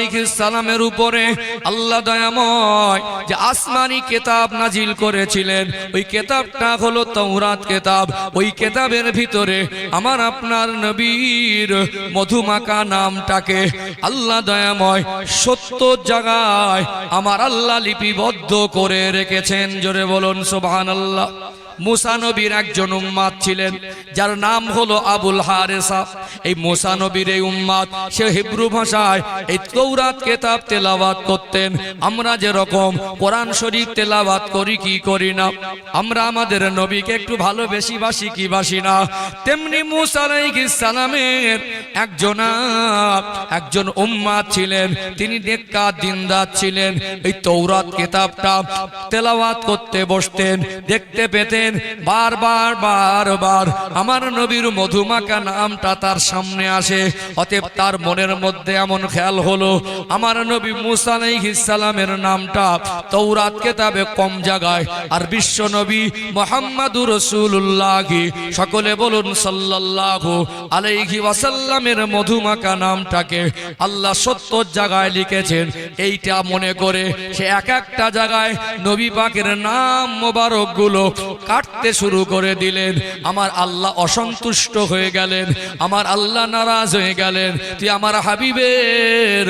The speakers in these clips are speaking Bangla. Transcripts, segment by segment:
আলাইহিস সালামের উপরে আল্লাহ দয়াময় যে আসমানি কিতাব নাজিল করেছিলেন, ওই কিতাবটা হলো তাওরাত কিতাব। ওই কিতাবের ভিতরে আমার আপনার নবীর মধুমাখা নামটাকে আল্লাহ দয়াময় 70 জায়গায় আমার আল্লাহ লিপিবদ্ধ করে রেখেছেন। জোরে বলুন সুবহানাল্লাহ। মুসা নবীর একজন উম্মাত ছিলেন যার নাম হলো আবুল হারেসা। এই মুসা নবীর এই উম্মাত সে হিব্রু ভাষায় এই তাওরাত কিতাব তেলাওয়াত করতেন। আমরা যেরকম কোরআন শরীফ তেলাওয়াত করি কি করি না, আমরা আমাদের নবীকে একটু ভালোবেসি বাসি কি বাসি না, তেমনি মুসা আলাইহিস সালামের একজন উম্মাত ছিলেন, তিনি নেককা দিনদার ছিলেন। এই তাওরাত কিতাবটা তেলাওয়াত করতে বসতেন, দেখতে পেতেন বারবার আমার নবীর মধুমাখা নামটা তার সামনে আসে। অতএব তার মনের মধ্যে এমন খেয়াল হলো আমার নবী মুসা আলাইহিস সালামের নামটা তাওরাত কিতাবে কম জায়গায়, আর বিশ্ব নবী মুহাম্মাদুর রাসূলুল্লাহ সকলে বলুন সাল্লাল্লাহু আলাইহি ওয়াসাল্লামের মধুমাখা নামটাকে আল্লাহ 70 জায়গায় লিখেছেন। এইটা মনে করে সে এক একটা জায়গায় নবী পাকের নাম মোবারক গুলো কাটতে শুরু করে দিলেন। আমার আল্লাহ অসন্তুষ্ট হয়ে গেলেন, আমার আল্লাহ নারাজ হয়ে গেলেন। তুই আমার হাবিবের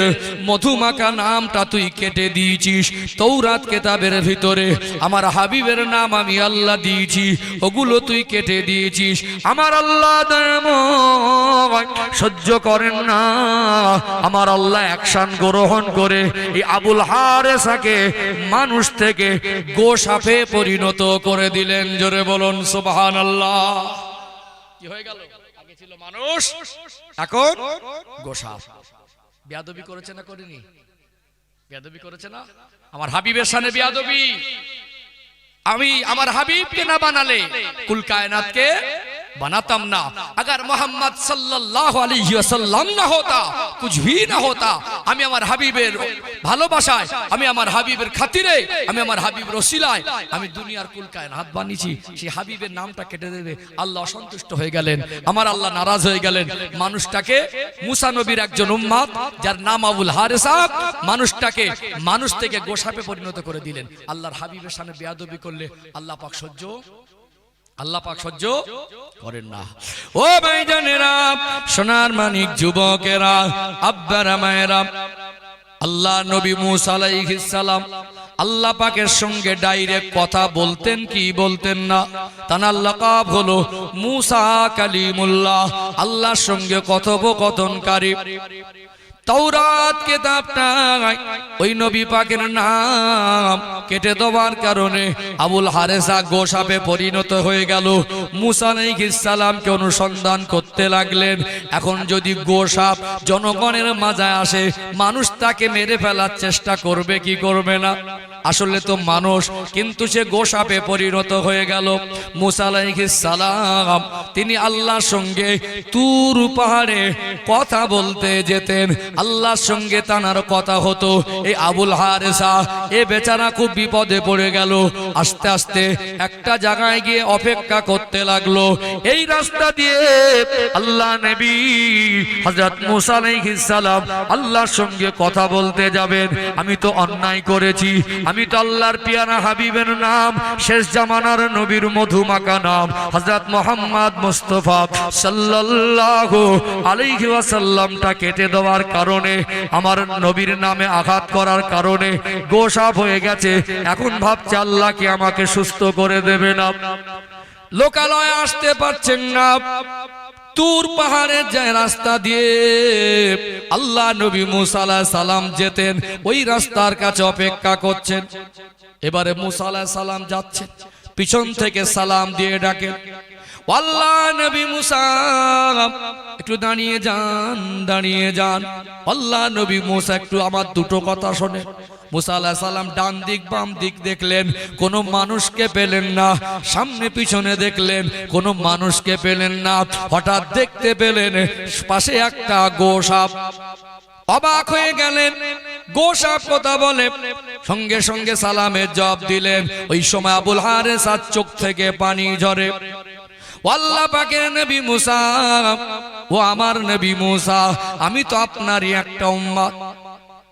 মধুমাখা নামটা তুই কেটে দিয়েছিস, তাওরাত কিতাবের ভিতরে আমার হাবিবের নাম আমি আল্লাহ দিয়েছি, ওগুলো তুই কেটে দিয়েছিস। আমার আল্লাহ সহ্য করেন না, আমার আল্লাহ অ্যাকশন গ্রহণ করে এই আবুল হারেসাকে মানুষ থেকে গোসাপে পরিণত করে দিলেন। জোরে বলুন সুবহানাল্লাহ। কি হয়ে গেল? আগে ছিল মানুষ, এখন গোসাপ। বেয়াদবি করেছে না করেনি? বেয়াদবি করেছে না? আমার হাবিবের শানে বেয়াদবি। আমি আমার হাবিবকে না বানালে কুল কায়নাতকে बनातम ना। अगर मोहम्मद सल्लल्लाहु अलैहि वसल्लम ना होता कुछ भी ना होता। আমি আমার হাবিবের ভালোবাসায়, আমি আমার হাবিবের খাতিরে, আমি আমার হাবিবের ওসিলায় আমি দুনিয়ার কুল কায়নাত বানিয়েছি। সেই হাবিবের নামটা কেটে দেবে আল্লাহ অসন্তুষ্ট হয়ে গেলেন, আমার আল্লাহ নারাজ হয়ে গেলেন। মানুষটাকে মুসা নবীর একজন উম্মত যার নাম আবুল হারেসা, মানুষটাকে মানুষ থেকে গোসাপে পরিণত করে দিলেন। আল্লাহর হাবিবের সামনে বেয়াদবি করলে আল্লাহ পাক সহ্য করেন না। ও ভাইজানেরা, সোনার মানিক যুবকেরা, আব্বারা মায়েরা, আল্লাহ নবী মুসা আলাইহিস সালাম আল্লাহ পাকের সঙ্গে ডাইরেক্ট কথা বলতেন কি বলতেন না? তার লাকাব হলো মুসা কালিমুল্লাহ, আল্লাহর সঙ্গে কথোপকথনকারী। তাওরাত কিতাবটা ওই নবী পাকের নাম কেটে দেওয়ার কারণে আবুল হারেসা গোসাপে পরিণত হয়ে গেল। মুসা আলাইহিস সালামকে অনুসন্ধান করতে লাগলেন। এখন যদি গোসাপ জনগণের মাঝে আসে, মানুষ তাকে মেরে ফেলার চেষ্টা করবে কি করবে না? আসলে তো মানুষ, কিন্তু সে গোসাপে পরিণত হয়ে গেল। মুসা আলাইহিস সালাম তিনি আল্লাহর সঙ্গে তুর পাহাড়ে কথা বলতে যেতেন, আল্লাহর সঙ্গে তানার কথা হতো। এই আবুল হারেসা এ বেচারা খুব বিপদে পড়ে গেল। আস্তে আস্তে একটা জায়গায় গিয়ে অপেক্ষা করতে লাগলো। এই রাস্তা দিয়ে আল্লাহ নবী হযরত মুসা আলাইহিস সালাম আল্লাহর সঙ্গে কথা বলতে যাবেন। আমি তো অন্যায় করেছি, আমি তো আল্লাহর পিয়ারা হাবিবের নাম, শেষ জামানার নবীর মধুমাখা নাম হযরত মুহাম্মদ মুস্তাফা সাল্লাল্লাহু আলাইহি ওয়াসাল্লামটা কেটে দেওয়ার কারণে, আমার নবীর নামে আঘাত করার কারণে গোসাপ হয়ে গেছে। এখন ভাবছে আল্লাহ কি আমাকে সুস্থ করে দেবে না? লোকালয়ে আসতে পারছেন না। তুর পাহাড়ের যে রাস্তা দিয়ে আল্লাহ নবী মুসা আলাইহিস সালাম যেতেন, ওই রাস্তার কাছে অপেক্ষা করছেন। এবারে মুসা আলাইহিস সালাম যাচ্ছেন, পিছন থেকে সালাম দিয়ে ডাকেন, আল্লাহ নবী মুসা একটু দাঁড়িয়ে যান। আল্লাহ নবী মুসা একটু আমার দুটো কথা শোনেন। মুসা আলাইহিস সালাম ডান দিক বাম দিক দেখলেন, কোনো মানুষকে পেলেন না। সামনে পিছনে দেখলেন, কোনো মানুষকে পেলেন না। হঠাৎ দেখতে পেলেন পাশে একটা গোসাপ। অবাক হয়ে গেলেন, গোসাপ কথা বলে। সঙ্গে সঙ্গে সালামের জবাব দিলেন। ওই সময় আবুল হারেসার চোখ থেকে পানি ঝরে। আল্লাহ পাকের নবী মুসা, ও আমার নবী মুসা, আমি তো আপনারই একটা উম্মত,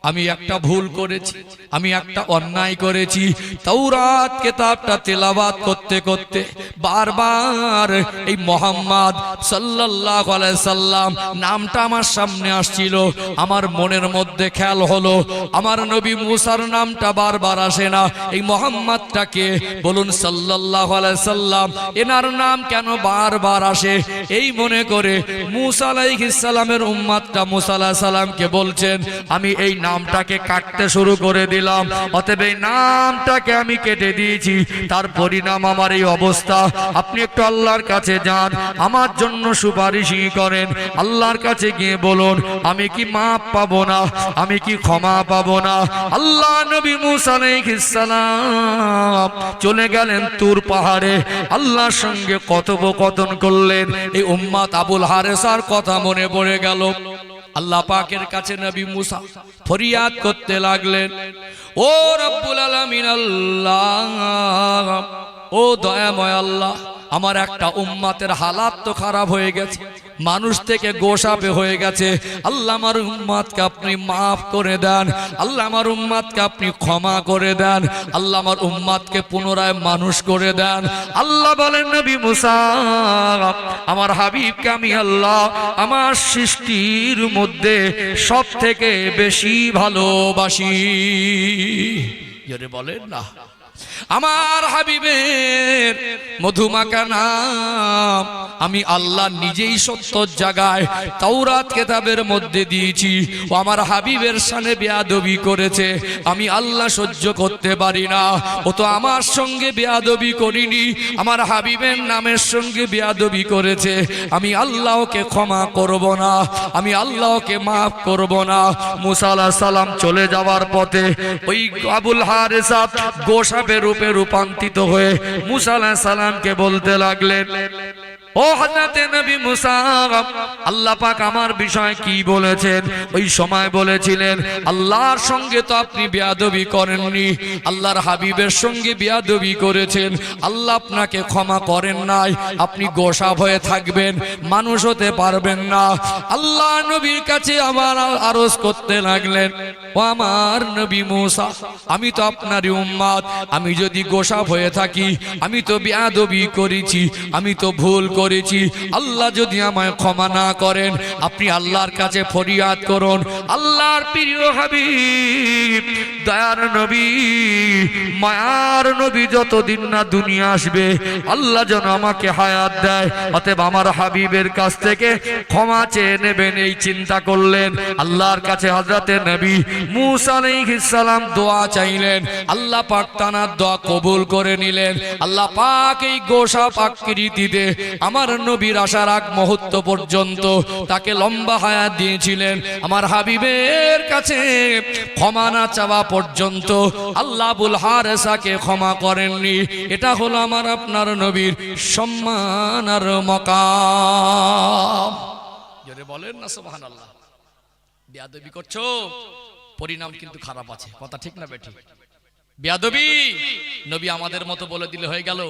আমি একটা ভুল করেছি, আমি একটা অন্যায় করেছি। তাওরাত কিতাবটা তেলাওয়াত করতে করতে বারবার এই মুহাম্মদ সাল্লাল্লাহু আলাইহি সাল্লাম নামটা আমার সামনে আসছিল। আমার মনের মধ্যে খেয়াল হলো আমার নবী মুসার নামটা বারবার আসে না, এই মুহাম্মদটাকে বলুন সাল্লাল্লাহু আলাইহি সাল্লাম, এনার নাম কেন বারবার আসে? এই মনে করে মুসা আলাইহিস সালামের উম্মতটা মুসা আলাইহিস সালামকে বলছেন, আমি এই নামটাকে কাটতে শুরু করে দিলাম। অতএব এই নামটাকে আমি কেটে দিয়েছি, তার পরিণাম আমার এই অবস্থা। আপনি একটু আল্লাহর কাছে যান, আমার জন্য সুপারিশই করেন। আল্লাহর কাছে গিয়ে বলুন, আমি কি মাপ পাবো না? আমি কি ক্ষমা পাবো না? আল্লাহ নবী মুসা আলাইহিস সালাম চলে গেলেন তুর পাহাড়ে, আল্লাহর সঙ্গে কথোপকথন করলেন। এই উম্মত আবুল হারেসার কথা মনে পড়ে গেল। আল্লাহ পাকের কাছে নবী মুসা ফরিয়াদ করতে লাগলেন, ও রব্বুল আলামিন আল্লাহ, ও দয়াময় আল্লাহ, আমার একটা উম্মতের হালাত তো খারাপ হয়ে গেছে, মানুষ থেকে গোসাপে হয়ে গেছে। আল্লাহ আমার উম্মতকে আপনি মাফ করে দেন, আল্লাহ আমার উম্মতকে আপনি ক্ষমা করে দেন, আল্লাহ আমার উম্মতকে পুনরায় মানুষ করে দেন। আল্লাহ বলেন, নবী মুসা, আমার হাবিবকে আমি আল্লাহ আমার সৃষ্টির মধ্যে সব থেকে বেশি ভালোবাসি। জোরে বলেন না। আমার হাবিবের মধুমাখা নাম আমি আল্লাহ নিজেই ৭০ জায়গায় তাওরাত কিতাবের মধ্যে দিয়েছি। ও আমার হাবিবের শানে বেয়াদবি করেছে, আমি আল্লাহ সহ্য করতে পারি না। ও তো আমার সঙ্গে বেয়াদবি করিনি, আমার হাবিবের নামের সঙ্গে বেয়াদবি করেছে, আমি আল্লাহকে ক্ষমা করব না, আমি আল্লাহকে মাফ করব না। মুসা আলাইহিস সালাম চলে যাওয়ার পথে ওই আবুল হারেসা গোসাপের রূপে রূপান্তরিত হয়ে মুসা আলাইহিস সালামকে বলতে লাগলেন, ও হযরতে নবী মুসা, আল্লাহ পাক আমার বিষয়ে কি বলেছেন? ওই সময় বলেছিলেন, আল্লাহর সঙ্গে তো আপনি বেয়াদবি করেননি, আল্লাহর হাবিবের সঙ্গে বেয়াদবি করেছেন, আল্লাহ আপনাকে ক্ষমা করেন নাই, আপনি গোসাপ হয়ে থাকবেন, মানুষ হতে পারবেন না। আল্লাহ নবীর কাছে আমার আরজ করতে লাগলেন, ও আমার নবী মুসা, আমি তো আপনারই উম্মত, আমি যদি গোসাপ হয়ে থাকি, আমি তো বেয়াদবি করেছি, আমি তো ভুল করেছি, আল্লাহ যদি আমায় ক্ষমা না করেন, আপনি আল্লাহর কাছে ফরিয়াদ করুন। আল্লাহর প্রিয় হাবিব, দয়ার নবী, মায়ার নবী যতদিন না দুনিয়া আসবে, আল্লাহ যেন আমাকে হায়াত দেয়। অতএব আমার হাবিবের কাছ থেকে ক্ষমা চেয়ে নেবেন, এই চিন্তা করলেন। আল্লাহর কাছে হযরতে নবী মুসা আলাইহিস সালাম দোয়া চাইলেন, আল্লাহ পাক তানার দোয়া কবুল করে নিলেন। আল্লাহ পাক এই গোসাপ আকৃতিতে আমার নবীর আসার আগ মুহূর্ত পর্যন্ত তাকে লম্বা হায়াত দিয়েছিলেন। আমার হাবিবের কাছে ক্ষমা না চাওয়া পর্যন্ত আল্লাহ আবুল হারেসাকে ক্ষমা করেননি। এটা হলো আমার আপনার নবীর সম্মান আর মাকাম। জোরে বলেন না সুবহানাল্লাহ। বেয়াদবি করছো, পরিণাম কিন্তু খারাপ আছে, কথা ঠিক না বেঠিক? বেয়াদবি নবী আমাদের মতো বলে দিলে হয়ে গেল,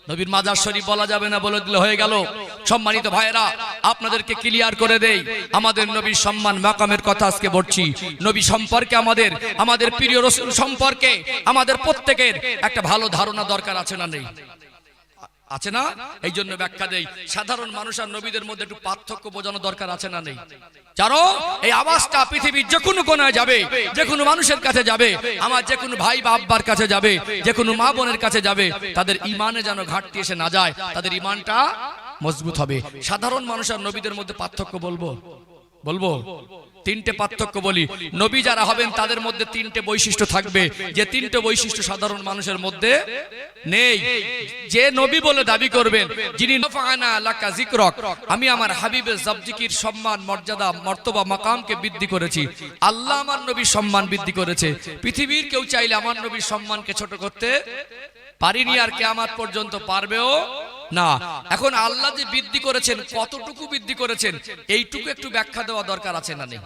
নবীর মাজার শরীফ বলা যাবে না বলে দিলে হয়ে গেল। সম্মানিত ভাইয়েরা, আপনাদেরকে ক্লিয়ার করে দেই, আমাদের নবীর সম্মান মাকামের কথা আজকে বলছি। নবী সম্পর্কে আমাদের প্রিয় রাসূল সম্পর্কে আমাদের প্রত্যেকের একটা ভালো ধারণা দরকার আছে না নেই? আছে না? এই জন্য ব্যাখ্যা দেই, সাধারণ মানুষ আর নবীদের মধ্যে একটু পার্থক্য বোঝানো দরকার আছে না নেই? জানো, এই আওয়াজটা পৃথিবীর যে কোনো কোনায় যাবে, যে কোনো মানুষের কাছে যাবে, আমার যে কোনো ভাই বা আব্বার কাছে যাবে, যে কোনো মা বোনের কাছে যাবে, তাদের ইমানে যেন ঘাটতি এসে না যায়, তাদের ইমানটা মজবুত হবে। সাধারণ মানুষ আর নবীদের মধ্যে পার্থক্য বলবো? তিনটে পার্থক্য বলি। নবী যারা হবেন তাদের মধ্যে তিনটে বৈশিষ্ট্য থাকবে, যে তিনটে বৈশিষ্ট্য সাধারণ মানুষের মধ্যে নেই। যে নবী বলে দাবি করবেন, যিনি নফানা লাকা যিকরক, আমি আমার হাবিবের জিকির সম্মান মর্যাদা মর্তবা মাকামকে বৃদ্ধি করেছি, আল্লাহ আমার নবীর সম্মান বৃদ্ধি করেছে। পৃথিবীর কেউ চাইলে আমার নবীর সম্মানকে ছোট করতে পারিনি, আর কিয়ামত পর্যন্ত পারবেও না। এখন আল্লাহ যে বৃদ্ধি করেছেন, কতটুকু বৃদ্ধি করেছেন, এইটুকু একটু ব্যাখ্যা দেওয়া দরকার আছে না নেই?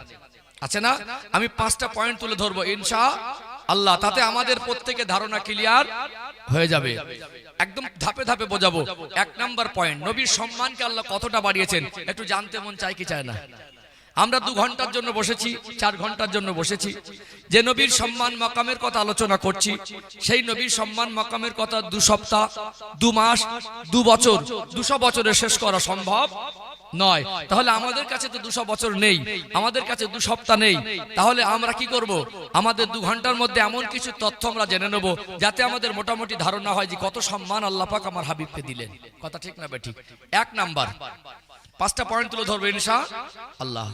আছে না? আমি 5টা পয়েন্ট তুলে ধরবো ইনশাআল্লাহ, তাতে আমাদের প্রত্যেকের ধারণা ক্লিয়ার হয়ে যাবে। একদম ধাপে ধাপে বোঝাবো। 1 নাম্বার পয়েন্ট, নবীর সম্মানকে আল্লাহ কতটা বাড়িয়েছেন একটু জানতে মন চায় কি চায় না? আমরা 2 ঘন্টার জন্য বসেছি, 4 ঘন্টার জন্য বসেছি, যে নবীর সম্মান মাকামের কথা আলোচনা করছি, সেই নবীর সম্মান মাকামের কথা 2 সপ্তাহ, 2 মাস, 2 বছর, 200 বছরে শেষ করা সম্ভব নয়। তাহলে আমাদের কাছে তো 200 বছর নেই, আমাদের কাছে 2 সপ্তাহ নেই, তাহলে আমরা কি করব? আমাদের 2 ঘন্টার মধ্যে এমন কিছু তথ্য আমরা জেনে নেব যাতে আমাদের মোটামুটি ধারণা হয় যে কত সম্মান আল্লাহ পাক আমার হাবিবকে দিলেন। কথা ঠিক না বেঠিক? 1 নাম্বার 5টা পয়েন্ট তুলে ধরবো ইনশাআল্লাহ।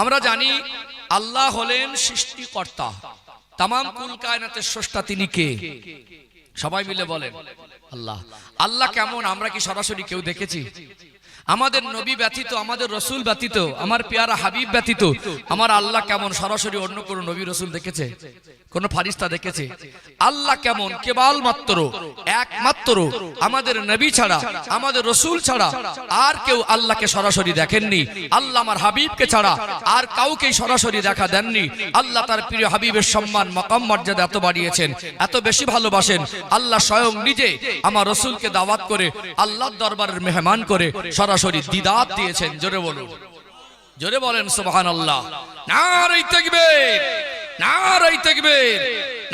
আমরা জানি আল্লাহ হলেন সৃষ্টিকর্তা, তামাম কুল কায়নাতের স্রষ্টা। তিনি কে? সবাই মিলে বলেন আল্লাহ। আল্লাহ কেমন আমরা কি সরাসরি কেউ দেখেছি? আমাদের নবী ব্যতীত, আমাদের রসুল ব্যতীত, আমার পেয়ারা হাবিব ব্যতীত আমার আল্লাহ কেমন সরাসরি অন্য কোন নবী রসুল দেখেছে? কোন ফারিস্তা দেখেছে? আল্লাহ কেমন কেবলমাত্র একমাত্র আমাদের নবী ছাড়া, আমাদের রসুল ছাড়া আর কেউ আল্লাহকে সরাসরি দেখেননি। আল্লাহ আমার হাবিবকে ছাড়া আর কাউকে সরাসরি দেখা দেননি। আল্লাহ তার প্রিয় হাবিবের সম্মান মাকাম মর্যাদা এত বাড়িয়েছেন, এত বেশি ভালোবাসেন। আল্লাহ স্বয়ং নিজে আমার রসুলকে দাওয়াত করে আল্লাহর দরবারের মেহমান করে সরাসরি দিদাত দিয়েছেন। জোরে বলুন, জোরে বলেন সুবহানাল্লাহ। নারে তাকবীর, নারে তাকবীর,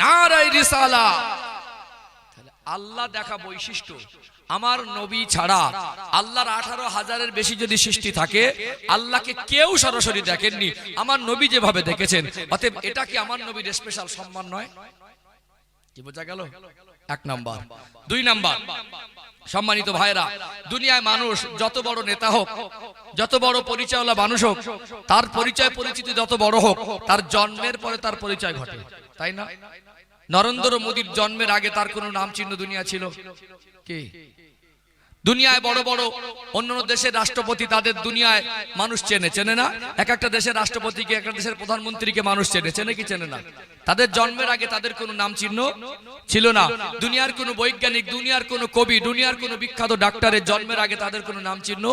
নারে রিসালাত। আল্লাহ দেখা বৈশিষ্ট্য আমার নবী ছাড়া আল্লাহর 18,000-এর বেশি যদি সৃষ্টি থাকে, আল্লাহকে কেউ সরাসরি দেখেননি, আমার নবী যেভাবে দেখেছেন। অতএব এটা কি আমার নবীর স্পেশাল সম্মান নয়? কি বোঝা গেল? 1 নাম্বার। 2 নাম্বার, সম্মানিত ভাইরা, দুনিয়ায় মানুষ যত বড় নেতা হোক, যত বড় পরিচয়ওয়ালা মানুষ হোক, তার পরিচয় পরিচিতি যত বড় হোক, তার জন্মের পরে তার পরিচয় ঘটে, তাই না? নরেন্দ্র মোদীর জন্মের আগে তার কোনো নাম চিহ্ন দুনিয়া ছিল কি? দুনিয়ায় বড় বড় অন্যান্য দেশের রাষ্ট্রপতি, তাদের দুনিয়ায় মানুষ চেনে না? এক একটা দেশের রাষ্ট্রপতিকে, একটা দেশের প্রধানমন্ত্রীকে মানুষ চেনে কি চেনে না? তাদের জন্মের আগে তাদের কোনো নাম চিহ্ন ছিল না। দুনিয়ার কোনো বৈজ্ঞানিক, দুনিয়ার কোনো কবি, দুনিয়ার কোনো বিখ্যাত ডাক্তারের জন্মের আগে তাদের কোনো নাম চিহ্ন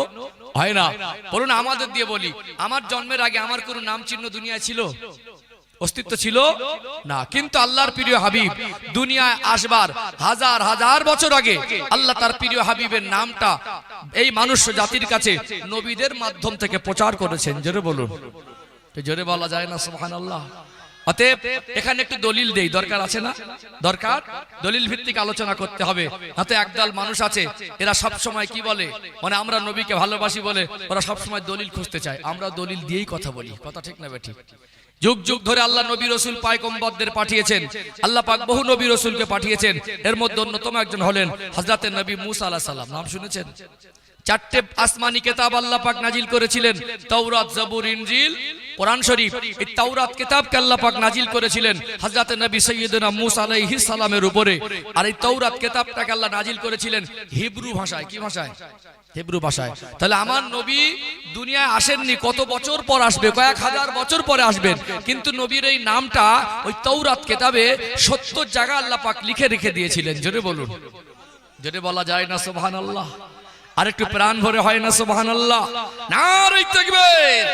হয় না। বলুন, আমাদের দিয়ে বলি, আমার জন্মের আগে আমার কোনো নাম চিহ্ন দুনিয়ায় ছিল? অস্তিত্ব ছিল না। কিন্তু আল্লাহর প্রিয় হাবিব দুনিয়ায় আসবার হাজার হাজার বছর আগে আল্লাহ তার প্রিয় হাবিবের নামটা এই মানুষ জাতির কাছে নবীদের মাধ্যম থেকে প্রচার করেছেন। জোরে বলুন, জোরে বলা যায় না সুবহানাল্লাহ। অতএব এখানে একটু দলিল দেই, দরকার আছে না? দরকার, দলিল ভিত্তিক আলোচনা করতে হবে। হাতে একদল মানুষ আছে, এরা সব সময় কি বলে, মানে আমরা নবীকে ভালোবাসি বলে ওরা সব সময় দলিল খুঁজতে চায়। আমরা দলিল দিয়েই কথা বলি। কথা ঠিক না বেঠিক? যুগ যুগ ধরে আল্লাহ নবী রসুল পয়গম্বরদের পাঠিয়েছেন। আল্লাহ পাক বহু নবী রসুলকে পাঠিয়েছেন। এর মধ্যে অন্যতম একজন হলেন হযরত নবী মুসা আলাইহিস সালাম। নাম শুনেছেন? 4টে আসমানি কিতাব আল্লাহ পাক নাজিল করেছিলেন, তাওরাত, জবুর, ইনজিল, কোরআন শরীফ। এই তাওরাত কিতাবকে আল্লাহ পাক নাজিল করেছিলেন হযরত নবী সাইয়্যিদনা মুসা আলাইহিস সালামের উপরে। আর এই তাওরাত কিতাবটাকে আল্লাহ নাজিল করেছিলেন হিব্রু ভাষায়। কি ভাষায়? হিব্রু ভাষায়। তাহলে আমার নবী দুনিয়ায় আসেননি, কত বছর পর আসবে, কয়েক হাজার বছর পরে আসবেন। কিন্তু নবীর এই নামটা ওই তাওরাত কিতাবে 70 জায়গা আল্লাহ পাক লিখে রেখে দিয়েছিলেন। জোরে বলুন, জোরে বলা যায় না সুবহানাল্লাহ? আর একটু প্রাণ ভরে হয় না সুবহানাল্লাহ? নারে তাকবীর।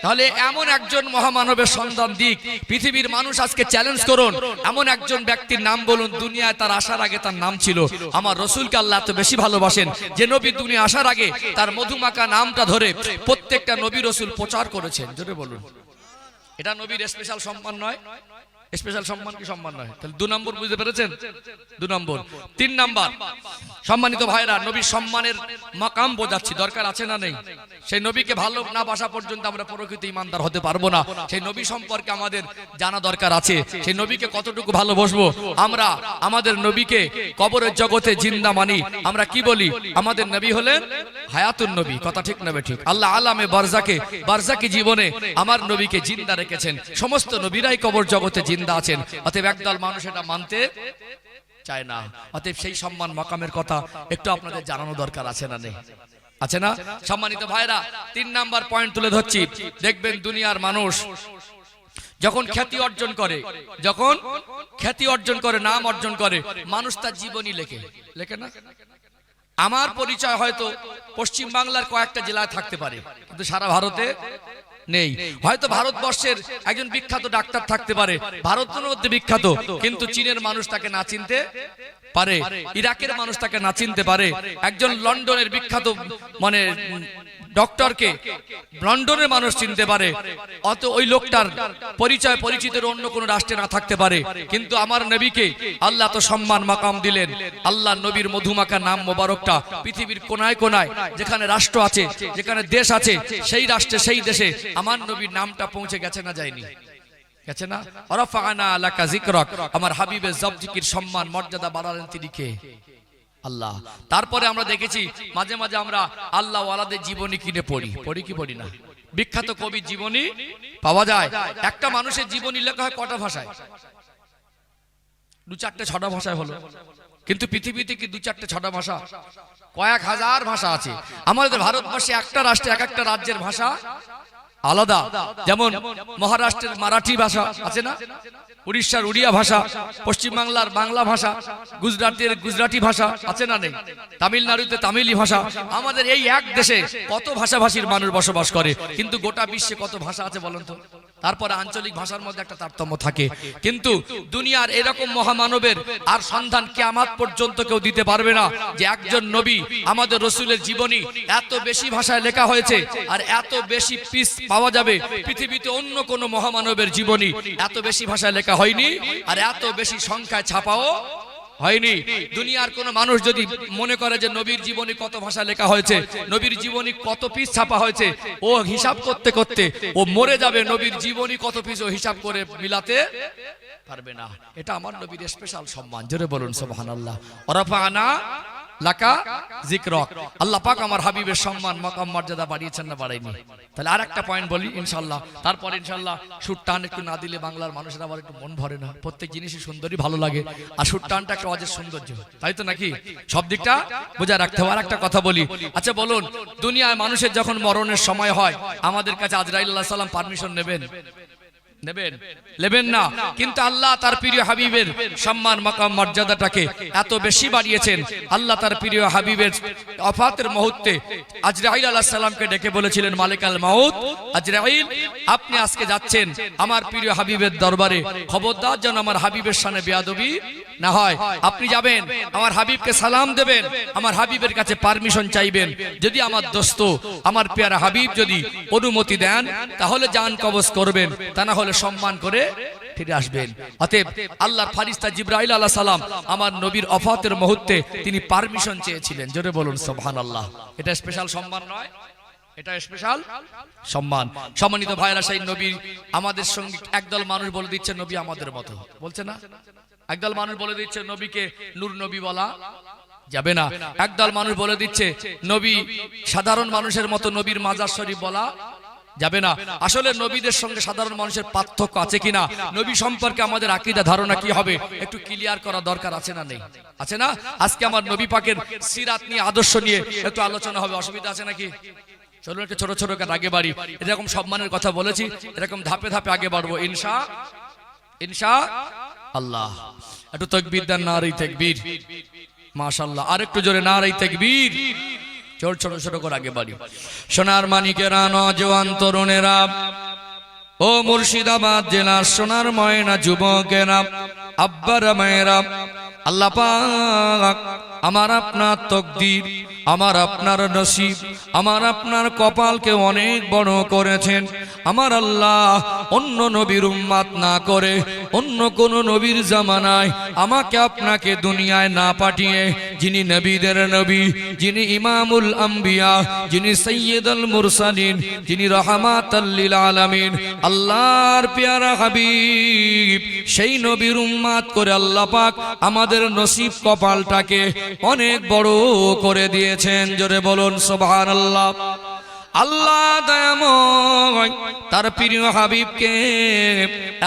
তাহলে এমন একজন মহামানবের সন্ধান দিক পৃথিবীর মানুষ, আজকে চ্যালেঞ্জ করুন, এমন একজন ব্যক্তির নাম বলুন দুনিয়ায় তার আসার আগে তার নাম ছিল। আমার রসুলকে আল্লাহ এত বেশি ভালোবাসেন যে নবী দুনিয়া আসার আগে তার মধুমাখা নামটা ধরে প্রত্যেকটা নবী রসুল প্রচার করেছেন। জোরে বলুন, এটা নবীর স্পেশাল সম্মান নয়? স্পেশাল সম্মান কি সম্মান নয়? তাহলে 2 নম্বর বুঝতে পেরেছেন? 2 নম্বর। 3 নাম্বার, সম্মানিত ভাইরা, নবীর সম্মানের মাকাম বোঝাচ্ছি, দরকার আছে না নেই? সেই নবীকে ভালো না বাসা পর্যন্ত আমরা প্রকৃত ঈমানদার হতে পারবো না। সেই নবী সম্পর্কে আমাদের জানা দরকার আছে। সেই নবীকে কতটুকু ভালোবাসবো আমরা? আমাদের নবীকে কবরের জগতে জিন্দা মানি। আমরা কি বলি? আমাদের নবী হলেন হায়াতুন নবী। কথা ঠিক না বেঠিক? আল্লাহ আলামে বারজাকে, বারজাকি জীবনে আমার নবীকে জিন্দা রেখেছেন। সমস্ত নবীরাই কবর জগতে জিন্দা আছেন। অতএব একদল মানুষ এটা মানতে চায় না। অতএব সেই সম্মান মাকামের কথা একটু আপনাদের জানানো দরকার আছে না নেই? আছে না? সম্মানিত ভাইরা, 3 নাম্বার পয়েন্ট তুলে ধরছি। দেখবেন দুনিয়ার মানুষ যখন খ্যাতি অর্জন করে, যখন খ্যাতি অর্জন করে, নাম অর্জন করে, মানুষ তার জীবনী লেখে না? আমার পরিচয় হয়তো পশ্চিম বাংলার কয়েকটা জেলায় থাকতে পারে, কিন্তু সারা ভারতে নেই। হয়তো ভারতবর্ষের একজন বিখ্যাত ডাক্তার থাকতে পারে, ভারতের মধ্যে বিখ্যাত, কিন্তু চীনের মানুষ তাকে না চিনতে পারে, ইরাকের মানুষ তাকে না চিনতে পারে, একজন লন্ডনের বিখ্যাত মানে ডক্টরকে লন্ডনের মানুষ চিনতে পারে, অত ওই লোকটার পরিচয় পরিচিতের অন্য কোনো রাষ্ট্রে না থাকতে পারে, কিন্তু আমার নবীকে আল্লাহ তো সম্মান মাকাম দিলেন। আল্লাহ নবীর মধুমাখা নাম মোবারকটা পৃথিবীর কোনায় কোনায় যেখানে রাষ্ট্র আছে, যেখানে দেশ আছে, সেই রাষ্ট্রে সেই দেশে আমার নবীর নামটা পৌঁছে গেছে না যায়নি? গেছে না? ওয়ারাফা'না লাকা যিকরাক, আমার হাবিবের জব জিকির সম্মান মর্যাদা বাড়ালেন তিনি কে? আল্লাহ। তারপরে আমরা দেখেছি মাঝে মাঝে আমরা আল্লাহ ওয়ালাদের জীবনী কিনে পড়ি কি পড়ি না? বিখ্যাত কবির জীবনী পাওয়া যায়। একটা মানুষের জীবনী লেখা হয় কটা ভাষায়? 2-4-6টা ভাষায় হলো, কিন্তু পৃথিবীতে কি 2-4-6টা ভাষা? কয়েক হাজার ভাষা আছে। আমাদের ভারতবর্ষে একটা রাষ্ট্রে এক একটা রাজ্যের ভাষা আলাদা। যেমন মহারাষ্ট্রের মারাঠি ভাষা আছে না, উড়িষ্যার উড়িয়া ভাষা, পশ্চিমবাংলার বাংলা ভাষা, গুজরাটের গুজরাটি ভাষা আছে না নেই, তামিলনাড়ুতে তামিলি ভাষা। আমাদের এই এক দেশে কত ভাষাভাষীর মানুষ বসবাস করে, কিন্তু গোটা বিশ্বে কত ভাষা আছে বলেন তো? তারপরে আঞ্চলিক ভাষার মধ্যে একটা তারতম্য থাকে। কিন্তু দুনিয়ার এরকম মহামানবের আর সন্ধান কিয়ামত পর্যন্ত কেউ দিতে পারবে না যে একজন নবী আমাদের রসুলের জীবনী এত বেশি ভাষায় লেখা হয়েছে আর এত বেশি পিস পাওয়া যাবে। পৃথিবীতে অন্য কোনো মহামানবের জীবনী এত বেশি ভাষায় লেখা হয়নি আর এত বেশি সংখ্যায় ছাপাও হয়নি। দুনিয়ার কোন মানুষ যদি মনে করে যে নবীর জীবনী কত ভাষা লেখা হয়েছে, নবীর জীবনী কত পিস ছাপা হয়েছে, ও হিসাব করতে করতে ও মরে যাবে। নবীর জীবনী কত পিস ও হিসাব করে মিলাতে পারবে না। এটা আমার নবীর স্পেশাল সম্মান। জোরে বলুন সুবহানাল্লাহ। ওয়ারাফা'না লাকা যিকরাক, আল্লাহ পাক আমার হাবিবের সম্মান মাকাম মর্যাদা বাড়িয়েছেন না বাড়ায়নি? তাহলে আরেকটা পয়েন্ট বলি ইনশাআল্লাহ, তারপর ইনশাআল্লাহ সুর টান একটু না দিলে বাংলার মানুষের আবার একটু মন ভরে না। প্রত্যেক জিনিসই সুন্দরই ভালো লাগে, আর সুর টানটা একটা অজের সৌন্দর্য, তাই তো নাকি? সব দিকটা বোঝা রাখতে হবে। আরেকটা কথা বলি, আচ্ছা বলুন, দুনিয়ায় মানুষের যখন মরণের সময় হয় আমাদের কাছে আজরাইল আলাইহিস সালাম পারমিশন নেবেন? নেবেন না। কিন্তু আল্লাহ তার প্রিয় হাবিবের সম্মান মাকাম মর্যাদাটাকে এত বেশি বাড়িয়েছেন। আল্লাহ তার প্রিয় হাবিবের ওফাতের মুহূর্তে আজরাইল আলাইহিস সালামকে ডেকে বলেছিলেন, মালিকাল মাউত, আজরাইল আপনি আজকে যাচ্ছেন আমার প্রিয় হাবিবের দরবারে, খবরদার যেন আমার হাবিবের সামনে বেয়াদবি না হয়। আপনি যাবেন, আমার হাবিবকে সালাম দেবেন, আমার হাবিবের কাছে পারমিশন চাইবেন। যদি আমার দোস্ত আমার প্রিয় হাবিব যদি অনুমতি দেন তাহলে জান কবজ করবেন, তা না হলে সম্মান করে ফিরে আসবেন। অতএব আল্লাহর ফেরেশতা জিবরাইল আলাইহিস সালাম আমার নবীর ওফাতের মুহূর্তে তিনি পারমিশন চেয়েছিলেন। জোরে বলুন সুবহানাল্লাহ। এটা স্পেশাল সম্মান নয়? এটা স্পেশাল সম্মান। সম্মানিত ভাইরা, সেই নবী আমাদের সঙ্গে একদল মানুষ বলে দিচ্ছে নবী আমাদের মতো, বলছে না? একদল মানুষ বলে দিচ্ছে নবীকে নূর নবী বলা যাবে না। একদল মানুষ বলে দিচ্ছে নবী সাধারণ মানুষের মতো, নবীর মাজার শরীফ বলা যাবে না। আসলে নবীদের সঙ্গে সাধারণ মানুষের পার্থক্য আছে কিনা, নবী সম্পর্কে আমাদের আকীদা ধারণা কি হবে একটু ক্লিয়ার করা দরকার আছে না নেই? আছে না? আজকে আমার নবী পাকের সিরাত নিয়ে, আদর্শ নিয়ে একটু আলোচনা হবে, অসুবিধা আছে নাকি? চলুন একটু ছোট ছোট করে আগে বাড়ি। এরকম সম্মানের কথা বলেছি, এরকম ধাপে ধাপে আগে বাড়বো ইনশাআল্লাহ। একটু তাকবীর দেন, নারে তাকবীর, মাশাআল্লাহ। আরেকটু জোরে নারে তাকবীর। ছোট ছোট করে আগে বাড়ি। সোনার মানিকেরা, নওজোয়ান তরুণেরা, ও মুর্শিদাবাদ জেলার সোনার ময়না যুবকেরা, আব্বারা মায়েরা, আল্লাহ পাক আমার আপনার তকদির, আমার আপনার নসিব, আমার আপনার কপালকে অনেক বড় করেছেন। আমার আল্লাহ অন্য নবীর উম্মত না করে অন্য কোন নবীর জামানায় আমাকে আপনাকে দুনিয়ায় না পাঠিয়ে, যিনি নবীদের নবী, যিনি ইমামুল আম্বিয়া, যিনি সাইয়্যিদুল মুরসালিন, যিনি রাহমাতাল লিল আলামিন, আল্লাহর পেয়ারা হাবিব, সেই নবীর উম্মত করে আল্লাহ পাক আমাদের নসিব কপালটাকে অনেক বড় করে দিয়েছেন। জোরে বলুন সুবহানাল্লাহ। আল্লাহ দয়াময় তার প্রিয় হাবিবকে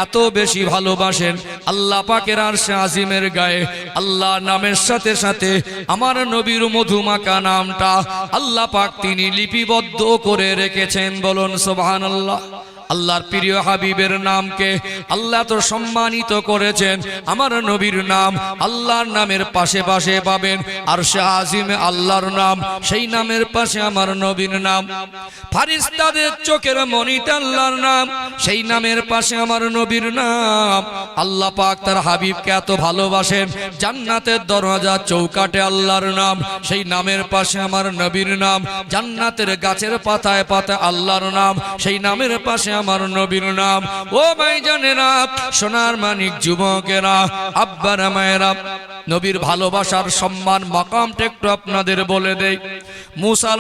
এত বেশি ভালোবাসেন, আল্লাহ পাকের আরশে আজিমের গায়ে আল্লাহ নামের সাথে সাথে আমার নবীর মধুমাখা নামটা আল্লাহ পাক তিনি লিপিবদ্ধ করে রেখেছেন। বলুন সুবহানাল্লাহ। আল্লাহর প্রিয় হাবিবের নামকে আল্লাহ তো সম্মানিত করেছেন। আমার নবীর নাম আল্লাহর নামের পাশে পাশে পাবেন আরশে আজিমে আল্লাহর নাম, সেই নামের পাশে আমার নবীর নাম। ফারিস্তাদের চোখের মনিতে আল্লাহর নাম, সেই নামের পাশে আমার নবীর নাম। আল্লাহ পাক তার হাবিবকে এত ভালোবাসেন, জান্নাতের দরজা চৌকাটে আল্লাহর নাম, সেই নামের পাশে আমার নবীর নাম। জান্নাতের গাছের পাতায় পাতায় আল্লাহর নাম, সেই নামের পাশে আমার নবীর নাম। ও ভাইজানেরা, সোনার মানিক যুবকেরা, আব্বারা মায়েরা, নবীর ভালোবাসার সম্মান মাকামটা একটু আপনাদের বলে দেই। মুসা